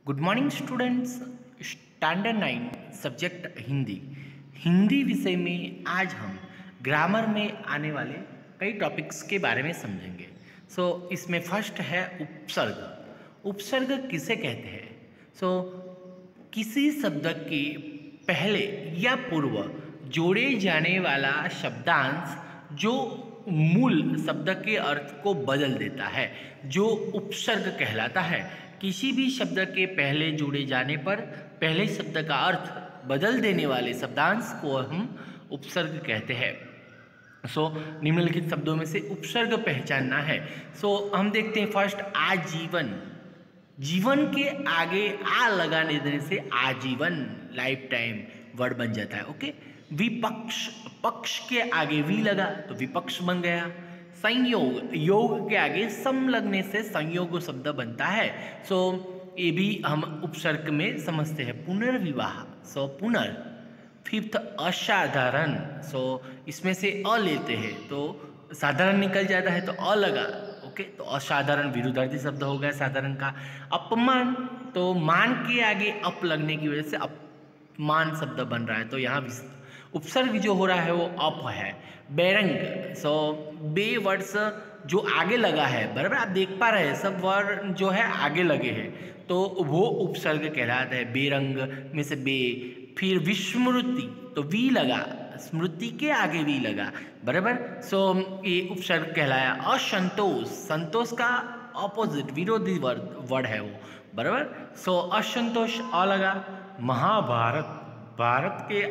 Good morning students. Standard 9 subject Hindi Hindi विषय में आज हम ग्रामर में आने वाले कई टॉपिक्स के बारे में समझेंगे। इसमें फर्स्ट है उपसर्ग। उपसर्ग किसे कहते हैं? किसी शब्द के पहले या पूर्व जोड़े जाने वाला शब्दांश जो मूल शब्द के अर्थ को बदल देता है, जो उपसर्ग कहलाता है। किसी भी शब्द के पहले जोड़े जाने पर पहले शब्द का अर्थ बदल देने वाले शब्दांश को हम उपसर्ग कहते हैं। निम्नलिखित शब्दों में से उपसर्ग पहचानना है। हम देखते हैं फर्स्ट आजीवन। जीवन के आगे आ लगाने देने से आजीवन लाइफ टाइम वर्ड बन जाता है। ओके। विपक्ष, पक्ष के आगे वी लगा तो विपक्ष बन गया। संयोग, योग के आगे सम लगने से संयोग शब्द बनता है। ये भी हम उपसर्ग में समझते हैं। पुनर्विवाह, पुनर। फिफ्थ असाधारण, इसमें से अ लेते हैं तो साधारण निकल जाता है तो अ लगा। ओके, तो असाधारण विरुद्धार्थी शब्द हो गया साधारण का। अपमान, तो मान के आगे अप लगने की वजह से अपमान शब्द बन रहा है, तो यहाँ उपसर्ग जो हो रहा है वो अप है। बेरंग, बे वर्ड्स जो आगे लगा है, बराबर आप देख पा रहे हैं सब वर्ड जो है आगे लगे हैं, तो वो उपसर्ग कहलाता है। बेरंग में से बे। फिर विस्मृति, तो वी लगा, स्मृति के आगे वी लगा, बराबर। ये उपसर्ग कहलाया। असंतोष, संतोष का ऑपोजिट विरोधी वर्ड है वो, बराबर। असंतोष अ लगा। महाभारत, भारत के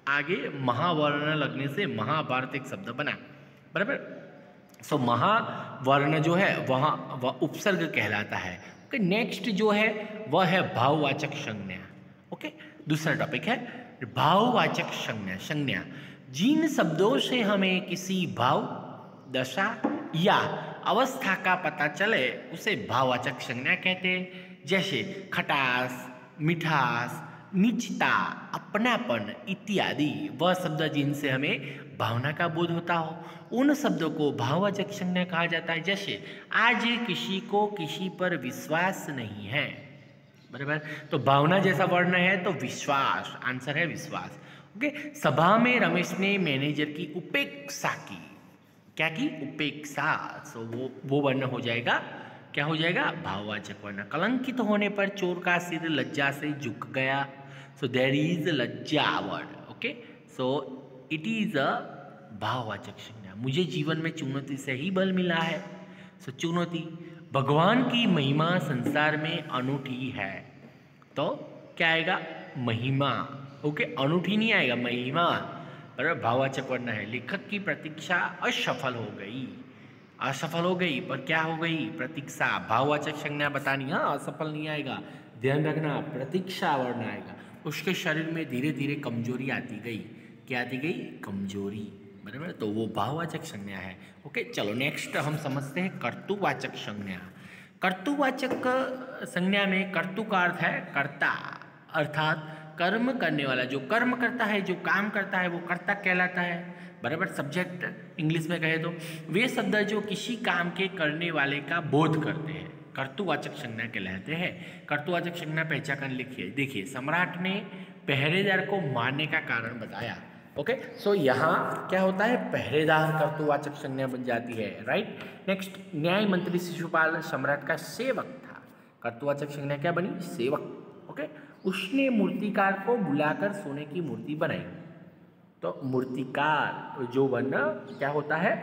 आगे महावर्ण लगने से महाभारत एक शब्द बना, बराबर। महावर्ण जो है वह उपसर्ग कहलाता है। ओके, नेक्स्ट जो है वह है भाववाचक संज्ञा। ओके, दूसरा टॉपिक है भाववाचक संज्ञा। जिन शब्दों से हमें किसी भाव, दशा या अवस्था का पता चले उसे भाववाचक संज्ञा कहते हैं। जैसे खटास, मिठास, निचता, अपनापन इत्यादि। वह शब्द जिनसे हमें भावना का बोध होता हो उन शब्दों को भाववाचक संज्ञा कहा जाता है। जैसे आज किसी को किसी पर विश्वास नहीं है, बराबर। तो भावना जैसा वर्ण है तो विश्वास, आंसर है विश्वास। ओके। सभा में रमेश ने मैनेजर की उपेक्षा की। क्या की? उपेक्षा। वो वर्ण हो जाएगा, क्या हो जाएगा? भाववाचक वर्ण। कलंकित होने पर चोर का सिर लज्जा से झुक गया। There is lajja word. Okay, it is a bhavvachak sangya. मुझे जीवन में चुनौती से ही बल मिला है। चुनौती। भगवान की महिमा संसार में अनूठी है, तो क्या आएगा? महिमा। ओके, अनूठी नहीं आएगा, महिमा, बराबर। भाववाचक वर्ण है। लेखक की प्रतीक्षा असफल हो गई। असफल हो गई पर क्या हो गई? प्रतीक्षा। भाववाचक संज्ञा बतानी, हाँ, असफल नहीं आएगा, ध्यान रखना, प्रतीक्षा वर्ण आएगा। उसके शरीर में धीरे धीरे कमजोरी आती गई। क्या आती गई? कमजोरी, बराबर। तो वो भाववाचक संज्ञा है। ओके, चलो नेक्स्ट हम समझते हैं कर्तुवाचक संज्ञा। कर्तुवाचक संज्ञा में कर्तु का अर्थ है कर्ता, अर्थात कर्म करने वाला। जो कर्म करता है, जो काम करता है, वो कर्ता कहलाता है, बराबर। सब्जेक्ट इंग्लिश में कहे तो वे शब्द जो किसी काम के करने वाले का बोध करते हैं कर्तुवाचक संज्ञा कहलाते हैं। कर्तुवाचक संज्ञा पहचान लिखिए। देखिए, सम्राट ने पहरेदार को मारने का कारण बताया। ओके, यहाँ क्या होता है? पहरेदार कर्तुवाचक संज्ञा बन जाती है, राइट। नेक्स्ट, न्याय मंत्री शिशुपाल सम्राट का सेवक था। कर्तुवाचक संज्ञा क्या बनी? सेवक। ओके, उसने मूर्तिकार को बुलाकर सोने की मूर्ति बनाई। तो मूर्तिकार जो वर्ण क्या होता है?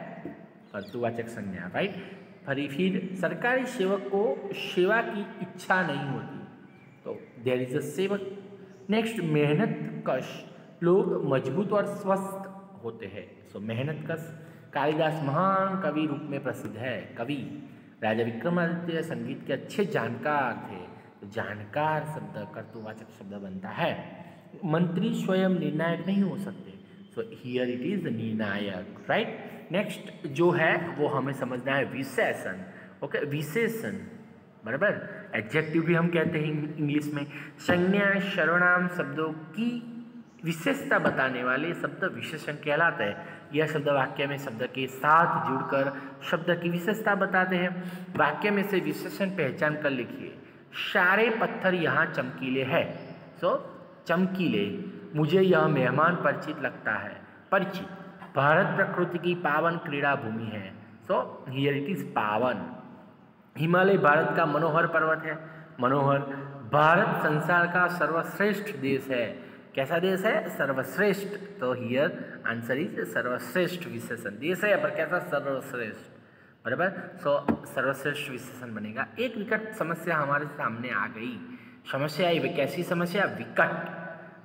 कर्तुवाचक संज्ञा, राइट। फिर सरकारी सेवक को सेवा की इच्छा नहीं होती, तो देयर इज अ सेवक। नेक्स्ट, मेहनत कश लोग मजबूत और स्वस्थ होते हैं। मेहनत कश। कालिदास महान कवि रूप में प्रसिद्ध है। कवि। राजा विक्रमादित्य संगीत के अच्छे जानकार थे, तो जानकार शब्द कर्तुवाचक शब्द बनता है। मंत्री स्वयं निर्णायक नहीं हो सकते, हियर इट इज निर्णायक, राइट। नेक्स्ट जो है वो हमें समझना है विशेषण। ओके, विशेषण, बराबर। एडजेक्टिव भी हम कहते हैं इंग्लिश में। संज्ञा सर्वनाम शब्दों की विशेषता बताने वाले शब्द विशेषण कहलाता है। यह शब्द वाक्य में शब्द के साथ जुड़कर शब्द की विशेषता बताते हैं। वाक्य में से विशेषण पहचान कर लिखिए। सारे पत्थर यहाँ चमकीले हैं। सो चमकीले, मुझे यह मेहमान परिचित लगता है। परिचित, भारत प्रकृति की पावन क्रीड़ा भूमि है। सो हियर इट इज पावन। हिमालय भारत का मनोहर पर्वत है। मनोहर, भारत संसार का सर्वश्रेष्ठ देश है। कैसा देश है? सर्वश्रेष्ठ। तो हियर आंसर इज सर्वश्रेष्ठ विशेषण। देश है पर कैसा? सर्वश्रेष्ठ, बराबर। सो सर्वश्रेष्ठ विशेषण बनेगा। एक विकट समस्या हमारे सामने आ गई। समस्या आई, कैसी समस्या? विकट।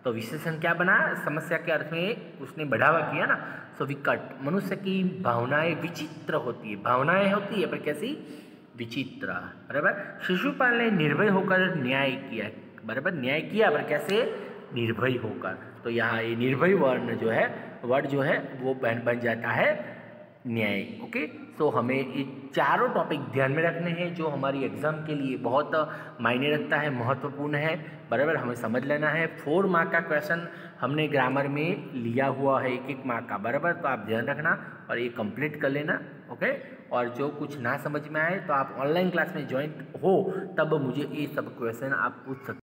तो विशेषण क्या बना? समस्या के अर्थ में उसने बढ़ावा किया ना। सो विकट, मनुष्य की भावनाएं विचित्र होती है। भावनाएं होती है पर कैसी? विचित्र, बराबर। शिशुपाल ने निर्भय होकर न्याय किया, बराबर। न्याय किया पर कैसे? निर्भय होकर। तो यहाँ ये निर्भय वर्ड जो है वो बन जाता है न्याय। ओके, सो हमें ये चारों टॉपिक ध्यान में रखने हैं जो हमारी एग्जाम के लिए बहुत मायने रखता है, महत्वपूर्ण है, बराबर। हमें समझ लेना है। 4 मार्क का क्वेश्चन हमने ग्रामर में लिया हुआ है, 1-1 मार्क का, बराबर। तो आप ध्यान रखना और ये कंप्लीट कर लेना। ओके, और जो कुछ ना समझ में आए तो आप ऑनलाइन क्लास में ज्वाइन हो, तब मुझे ये सब क्वेश्चन आप पूछ सकते